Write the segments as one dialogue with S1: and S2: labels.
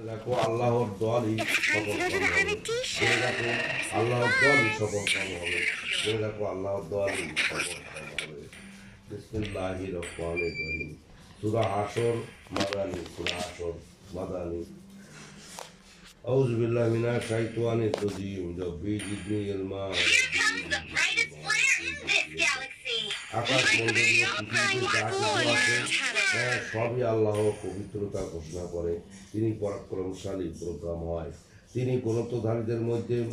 S1: দেখো আল্লাহর দলই সফল কাম হবে। জেনে দেখো আল্লাহর দলই সফল কাম হবে। জেনে দেখো আল্লাহর দলই সফল কাম হবে। বিসমিল্লাহির রহমানির রহিম। সূরা হাশর মাদানী। সূরা হাশর মাদানী। আউযু বিল্লাহি মিনাশ শাইতানির রাজিম। রব্বি জিদনি ইলমা। আকাশ মণ্ডলীয় পৃথিবীতে যা কিছু আছে সবই আল্লাহ পবিত্রতা ঘোষণা করে। তিনি পরাক্রমশালী প্রজ্ঞাময়। তিনি গুণত্বধারীদের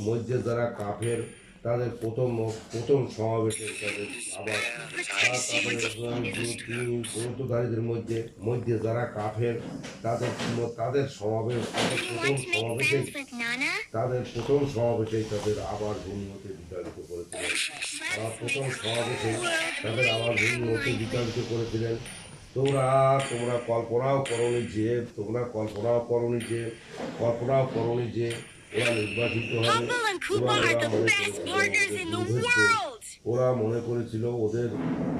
S1: মধ্যে যারা কাফের তাদের প্রথম সমাবেশে তাদের আবার তিনি গুণত্বধারীদের মধ্যে যারা কাফের তাদের সমাবেশ তাদের প্রথম সমাবেশেই তাদের আবার ভূমিতে বিতাড়িত করেছিলেন। বিতাড়িত করেছিলেন। তোমরা কল্পনাও করনি যে ওরা নির্বাচিত হবে। ওরা মনে করেছিল ওদের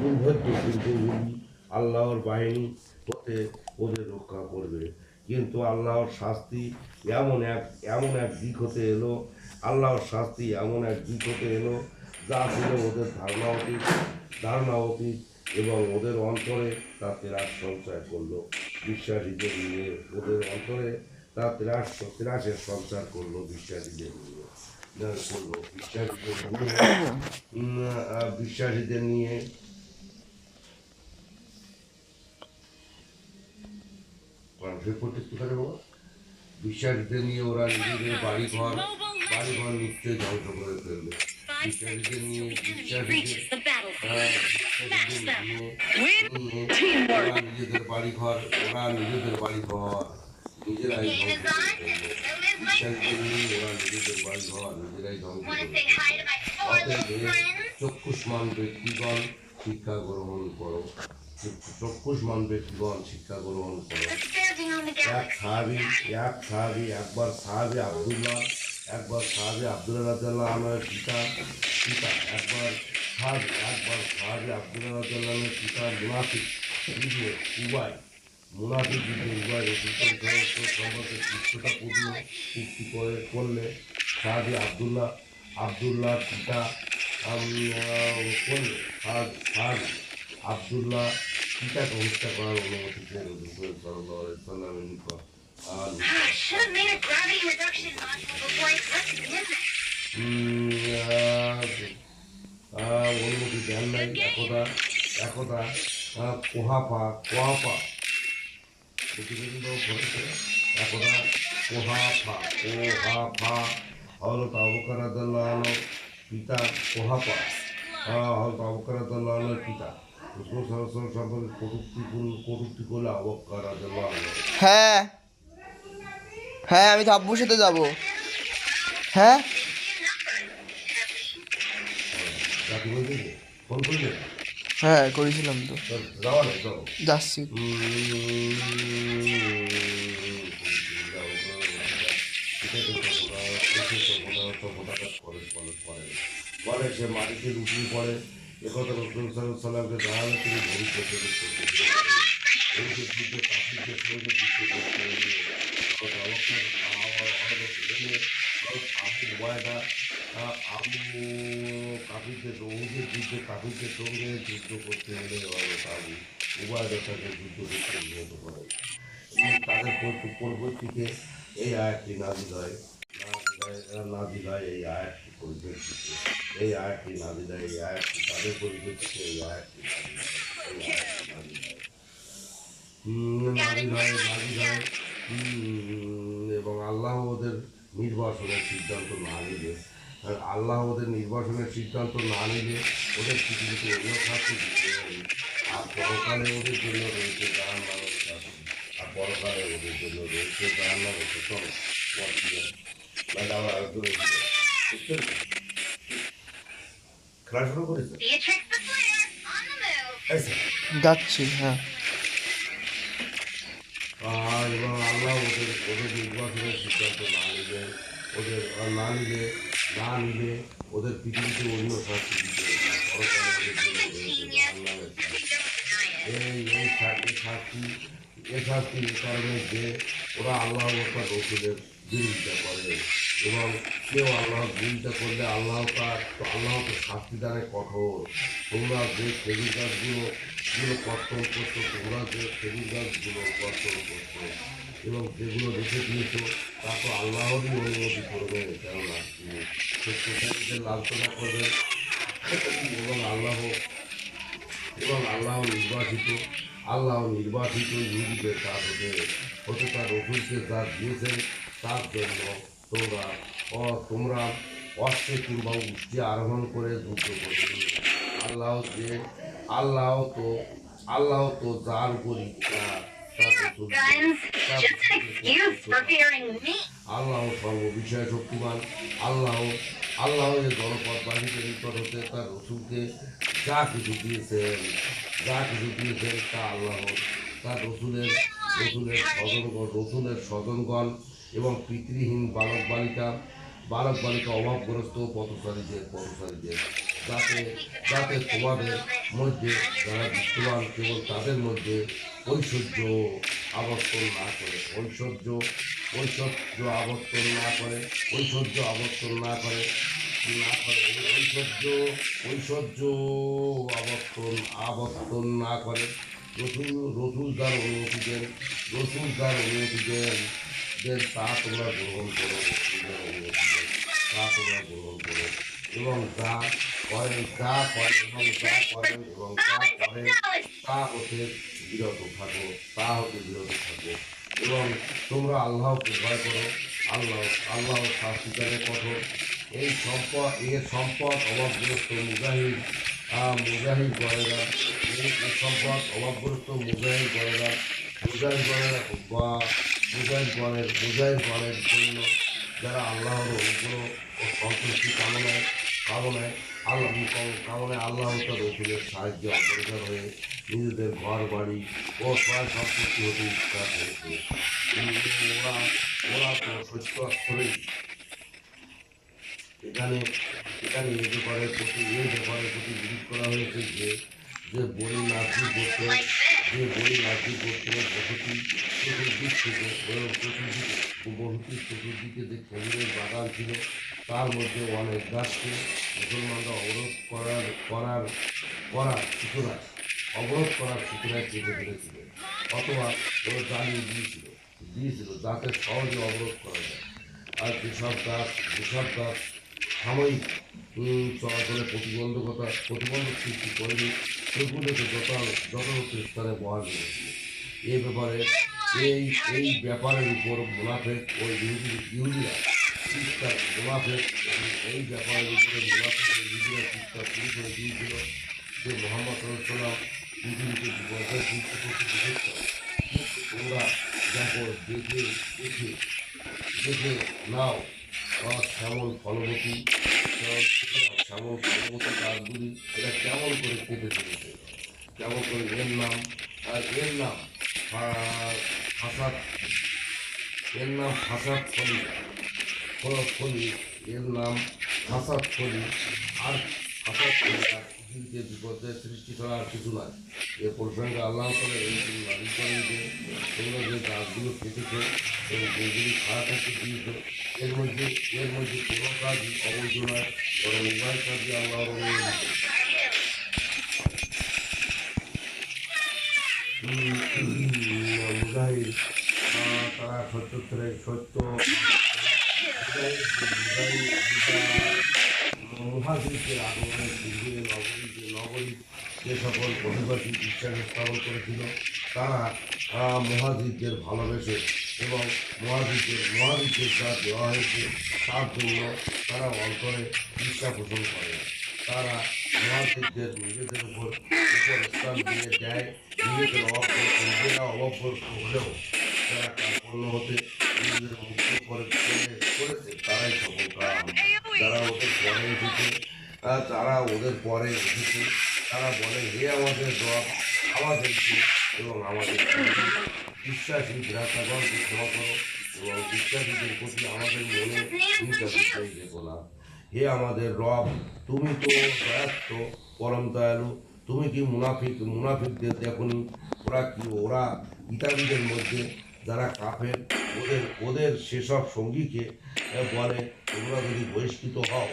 S1: দুর্ভেদ্য, কিন্তু আল্লাহর বাহিনী হতে ওদের রক্ষা করবে। কিন্তু আল্লাহর শাস্তি এমন এক দিক হতে এলো। আল্লাহর শাস্তি এমন এক দিক হতে এলো যা ছিল ওদের ধারণা অতীত এবং ওদের অন্তরে তা ত্রাস সঞ্চয় করলো। বিশ্বাসীদের নিয়ে ওদের অন্তরে তা ত্রাসের সঞ্চার করলো। বিশ্বাসীদের নিয়ে বিশ্বাসীদের নিয়ে ওরা নিজেদের বাড়িঘর নিশ্চয়ই ধ্বংস করে ফেলবে। বিশ্বাসীদের নিয়ে নিজেদের বাড়িঘর নিজেরাই ধ্বংস করে ফেলবে। বিশ্বাসীদের নিয়ে ওরা নিজেদের বাড়িঘর নিজেরাই ধ্বংস করে ফেলবে। চক্ষুষ্মান ব্যক্তিগণ শিক্ষা গ্রহণ করো। এক সাহাবী একবার সাহাবী আব্দুল্লাহ রাদিয়াল্লাহু আনহুর পিতা মুনাফিক উবাই সম্পর্কে চুক্তি করলে সাহাবী আব্দুল্লাহ পিতা আব্দুল্লাহ পিতাকে হত্যা করার অনুমতি চেয়ে রাসূল সাল্লাল্লাহু আলাইহি ওয়াসাল্লামের নিকট অনুমতি দেন নাই। একদা কোহাফা হযরত আবু বকর রাদিয়াল্লাহু আনহু পিতা কোহাফা হযরত আবু বকর রাদিয়াল্লাহু আনহুর পিতা রাসূল সাল্লাল্লাহু আলাইহি ওয়াসাল্লাম সম্পর্কে কটূক্তি করলে আবু বকর রাদিয়াল্লাহু আনহু
S2: হ্যাঁ আমি তো আব্বুর সাথে যাবো। হ্যাঁ
S1: ফোন করলে
S2: হ্যাঁ করেছিলাম তো, যাচ্ছি।
S1: বলে সে মাটিতে লুটিয়ে পড়ে। একথা রাসূল সাল্লাল্লাহু আলাইহি ওয়াসাল্লামকে জানালে তিনি কাফিরদের সঙ্গে যুদ্ধ করতে হলে উভয়ের সাথে যুদ্ধ করতে নিহত করে। তাদের পরবর্তীতে এই আয়াতটি নাযিল হয়। এই আয়াতটি পরিপ্রেক্ষিতে তাদের পরিপ্রেক্ষিতে এই আয়াতটি নাযিল হয়। এবং আল্লাহ ওদের নির্বাসনের সিদ্ধান্ত না নিলে ওদের পৃথিবীতে অন্য শাস্তি দিতে হবে। আর পরকালে ওদের জন্য রয়েছে জাহান্নামের শাস্তি। খেলা শুরু করেছে
S2: যাচ্ছি। হ্যাঁ
S1: এবং আল্লাহ ওদের নির্বাচনের সিদ্ধান্ত না নিলে ওদের পৃথিবীতে অন্য শাস্তি দিতে হবে। এই শাস্তি এ কারণে যে ওরা আল্লাহ রসুলের বিরোধিতা করে এবং কেউ আল্লাহর বিরোধিতা করলে আল্লাহ তো শাস্তি দ্বারা কঠোর। তোমরা যে খেজুর গাছগুলো কর্তন করছো, তোমরা যে খেজুর গাছগুলো কর্তন করছো এবং যেগুলো রেখে দিয়েছো তা তো আল্লাহরই অনুমতি করবে, কেননা সত্যকে লাঞ্ছনা করবে এবং আল্লাহ নির্বাচিত ইহুদিদের কাজ হতে তার রসুলকে যা দিয়েছেন তার জন্য তোমরা অস্ত্রে কিংবা উষ্টি আরোহণ করে যুদ্ধ করবে। আল্লাহ তো আল্লাহ তো যার উপর ইচ্ছা আল্লাহ সর্ববিষয়ে শক্তিমান। আল্লাহ যে জনপদবাসীদের নিকট হতে তার রসুলকে যা কিছু দিয়েছেন তা আল্লাহ তার রসুলের স্বজনগণ এবং পিতৃহীন বালক বালিকা অভাবগ্রস্ত পথচারীদের যাতে তোমাদের মধ্যে যারা বিদ্যমান কেবল তাদের মধ্যে ঐশ্বর্য আবর্তন না করে ঐশ্বর্য আবর্তন না করে রসুল যার অনুমতি দেন তা তোমরা গ্রহণ করো এবং যা করেন তা হতে বিরত থাকো এবং তোমরা আল্লাহকে ভয় করো। আল্লাহ শাস্তিকারে কঠোর। এর সম্পদ অভাবগ্রস্ত মুজাহিদ গড়েরা মুজাহিদগণের জন্য যারা আল্লাহর অনুগ্রহ ও সন্তুষ্টি কামনায় আল্লাহ রসুলের সাহায্যে অগ্রসর হয়ে নিজেদের ঘর বাড়ি ও সয় সম্পত্তি হতে ইচ্ছা করেছে। ওরা তো সত্য অক্ষরেই এখানে এই ব্যাপারে প্রতি বিরোধ করা হয়েছে যে বলি নাজি গোত্রের চতুর্দিকে যে খেজুরের বাগান ছিল তার মধ্যে অনেক গাছকে মুসলমানরা করার সূচনায় কেটে ফেলেছিল অথবা ওরা জ্বালিয়ে দিয়েছিল যাতে সহজে অবরোধ করা যায়। আর যেসব গাছ সাময়িক চলাচলে প্রতিবন্ধক সৃষ্টি করেনি সেগুলোকে যথাযথ স্থানে বহাল রেখেছিল। এই ব্যাপারের উপর মুনাফেক ও ইহুদিরা চিৎকার চিৎকার শুরু করে দিয়েছিল যে মোহাম্মদ সাল্লাল্লাহু পৃথিবীতে বিপর্যয় সৃষ্টি করতে বিশেষ তোমরা দেখো দেখে নাও শ্যামল ফলবতী গাছগুলি এরা কেমন করে কেটে চলেছে, কেমন করে এর নাম ফাসাদ ফলি আর পৃথিবীতে বিপর্যয় সৃষ্টি করা আর কিছু নয়। এ প্রসঙ্গে আল্লাহ তাআলা এই দাবি করেন যে তোমরা যে গাছগুলো কেটেছ এবং যেগুলি খারাপ করতে দিয়েছ এর মধ্যে কোনো কাজই অবৈধ নয়, বরং উভয় কাজই আল্লাহর অনুমোদিত। মুজাহিদ তারা সত্য মুহাজিরদের আগমনে নগরী যে সকল অধিবাসী বিশ্বাস স্থাপন করেছিল তারা মুহাজিরদের ভালোবেসে এবং মুহাজিরদের যা দেওয়া হয়েছে তার জন্য তারা অন্তরে বিশ্বাস পোষণ করে। তারা মুহাজিরদের নিজেদের উপর স্থান দিয়ে দেয়। নিজেরা অবগ্রস্ত হলেও যারা কার্পণ্য হতে নিজেদের মুক্ত করেছে তারাই সফল কাম। যারা ওদের পরে এসেছে তারা বলে হে আমাদের রব, আমাদেরকে এবং আমাদের বিশ্বাসী ভ্রাতাগণকে ক্ষমা করো এবং বিশ্বাসীদের প্রতি আমাদের মনে হিংসা দেখো না। হে আমাদের রব, তুমি তো দয়াত্ম পরম দয়ালু, তুমি কি মুনাফিকদের দেখনি? ওরা কিতাবীদের মধ্যে যারা কাফের, ওদের সেসব সঙ্গীকে বলে, তোমরা যদি বহিষ্কৃত হও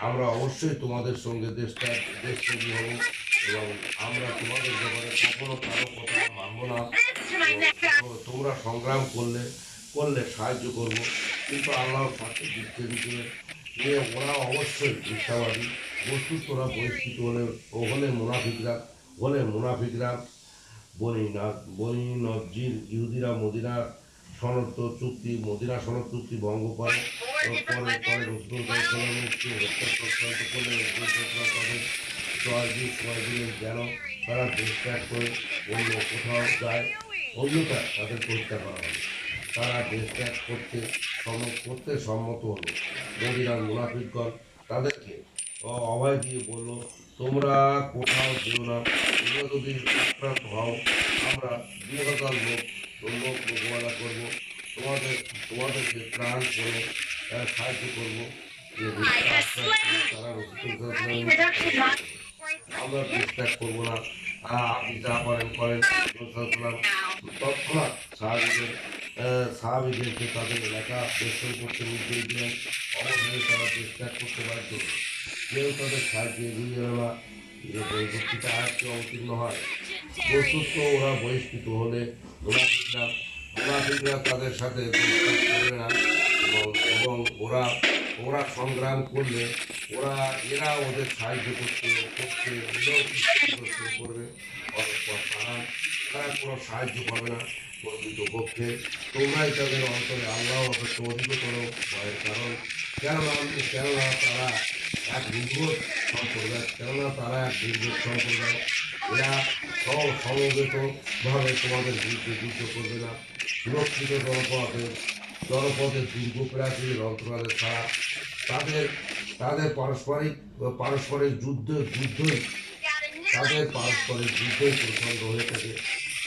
S1: আমরা অবশ্যই তোমাদের সঙ্গে দেশত্যাগী হব এবং আমরা তোমাদের ব্যাপারে কখনো কারো কথা মানব না। তোমরা সংগ্রাম করলে সাহায্য করব, কিন্তু আল্লাহর পাশে দিতে দিতে ওরা অবশ্যই মিথ্যাবাদী। বস্তুত ওরা বহিষ্কৃত হলে মুনাফিকরা বনি নজির ইহুদিরা মদিনা সনদ চুক্তি ভঙ্গ করে যেন তারা দেশ ত্যাগ করে অন্য কোথাও যায়, অন্যথায় তাদের হত্যা করা হবে। তারা দেশ ত্যাগ করতে সম্মত হলো। মদিনার মুনাফিকগণ তাদেরকে অভয় দিয়ে বলল, তোমরা কোথাও যেও না, তোমরা যদি আক্রান্ত হও আমরা 2000 লোক মোকাবেলা করবো, তোমাদেরকে প্রাণ করে সাহায্য করবো। আমরা চেষ্টা করবো না, আপনি যা করেন। তৎক্ষণাৎ সাহাবিদেরকে তাদের এলাকা বেষ্টন করতে নির্দেশ দিলেন। অবশেষে তারা চেষ্টা করতে বাধ্য হল। কেউ তাদের সাহায্যে এগিয়ে এলো না, পরবর্তীতে আয়াতটি অবতীর্ণ হয়। বস্তুত ওরা বহিষ্কৃত হলে মুনাফিকরা তাদের সাথে করবে না এবং ওরা সংগ্রাম করলে এরা ওদের সাহায্য করতে করবে, অতঃপর তারা কোনো সাহায্য পাবে না। প্রকৃতপক্ষে তোমরাই তাদের অন্তরে আল্লাহ অপেক্ষা অধিকতর ভয়ের কারণ, কেননা তারা এক দুর্বোধ সম্প্রদায়। এরা সমবেতভাবে তোমাদের বিরুদ্ধে যুদ্ধ করবে না। সুরক্ষিত জনপদের দীর্ঘ প্রাচীর অন্তরালে ছাড়া তাদের পারস্পরিক যুদ্ধই প্রচন্ড হয়ে থাকে।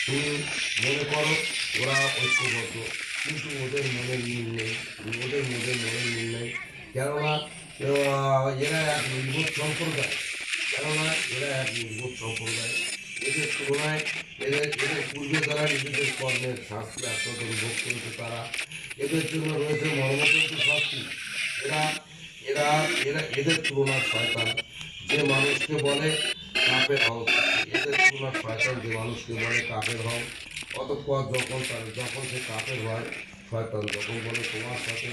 S1: তুমি মনে করো ওরা ঐক্যবদ্ধ, কিন্তু ওদের মনে মিল নেই। কেননা এরা এক নির্বোধ সম্প্রদায়। এদের তুলনায় এদের পূর্বে যারা নিজেদের কর্মের শাস্তি আস্বাদন ভোগ করেছে, তারা এদের জন্য রয়েছে মর্মন্তুদ শাস্তি। এদের তুলনার শয়তান যে মানুষকে বলে কাফের হও, অতঃপর যখন সে কাফের হয়, শয়তান যখন বলে তোমার সাথে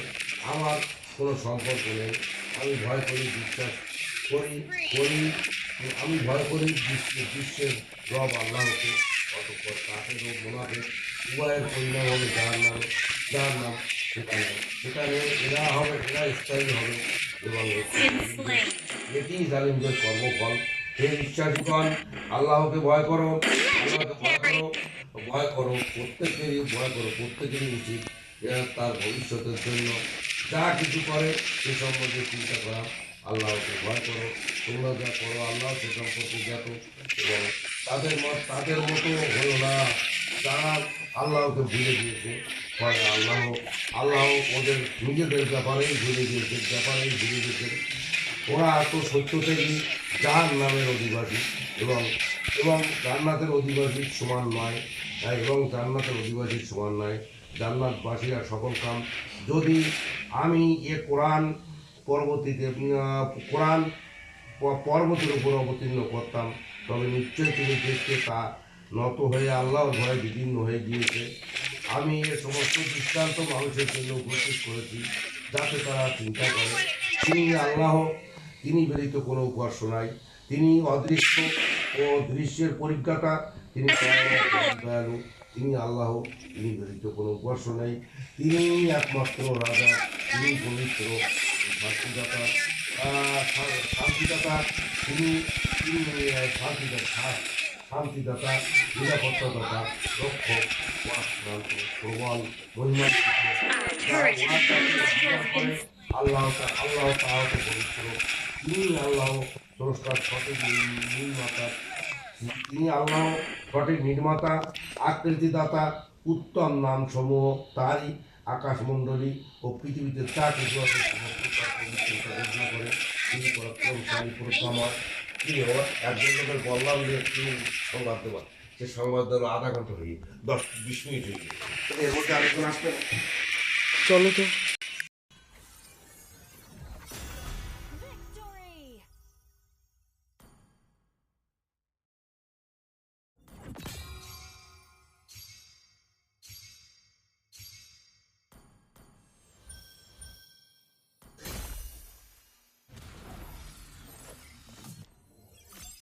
S1: আমার কোনো সম্পর্ক নেই, আমি ভয় করি বিশ্বের রব আল্লাহকে। অতঃপর কাফের ও মুনাফিক উভয়ের পরিণাম হবে জাহান্নাম। সেখানে এরা স্থায়ী হবে এবং এটি জালিমদের কর্মফল। হে বিশ্বাসীগণ, আল্লাহকে ভয় করো, প্রত্যেকেরই উচিত তার ভবিষ্যতের জন্য যা কিছু করে সে সম্বন্ধে চিন্তা করা। আল্লাহকে ভয় করো, তোমরা যা করো আল্লাহ সে সম্পর্কে দেখো, এবং তাদের মতো হলো না যারা আল্লাহকে ভুলে দিয়েছে। ফলে আল্লাহ ওদের নিজেদের ব্যাপারেই ভুলে দিয়েছে। ওরা তো সত্য থেকেই জাহান্নামের অধিবাসী এবং জান্নাতের অধিবাসীর সমান নয়। জান্নাতবাসীরা সকল কাম। যদি আমি কোরআন পর্বতের উপর অবতীর্ণ করতাম, তবে নিশ্চয়ই তুমি দেখতে তা নত হয়ে আল্লাহর ভয়ে বিদীর্ণ হয়ে গিয়েছে। আমি এ সমস্ত দৃষ্টান্ত মানুষের জন্য উপস্থিত করেছি, যাতে তারা চিন্তা করে তিনি আল্লাহ, তিনি ব্যতীত কোনো উপাস্য নাই। তিনি অদৃশ্য ও দৃশ্যের পরিজ্ঞাতা, তিনি দয়ালু, তিনি আল্লাহ, তিনি ব্যতীত কোনো উপাস্য নাই। তিনি একমাত্র রাজা, তিনি পবিত্র শান্তিদাতা, শান্তিদাতা, নিরাপত্তাদাতা, রক্ষক, প্রবল, আল্লাহ তাআলাকে পবিত্র। তিনি আল্লাহ স্রষ্টার সঠিক নির্মাতা, আকৃতিদাতা, উত্তম নাম সমূহ তারই। আকাশমণ্ডলী ও পৃথিবীতে যা কিছু আছে ঘোষণা করে তিনি পরাক্রমশালী, প্রজ্ঞাময়, কি রে বাবা, একজন লোকের বললাম যে একটু সংবাদ দেওয়া, সে সংবাদ দেওয়ার 0.5 ঘন্টা হয়ে 10-20 মিনিট হয়ে গেছে। এর মধ্যে আরেকজন আসবে না।
S2: চলো তো।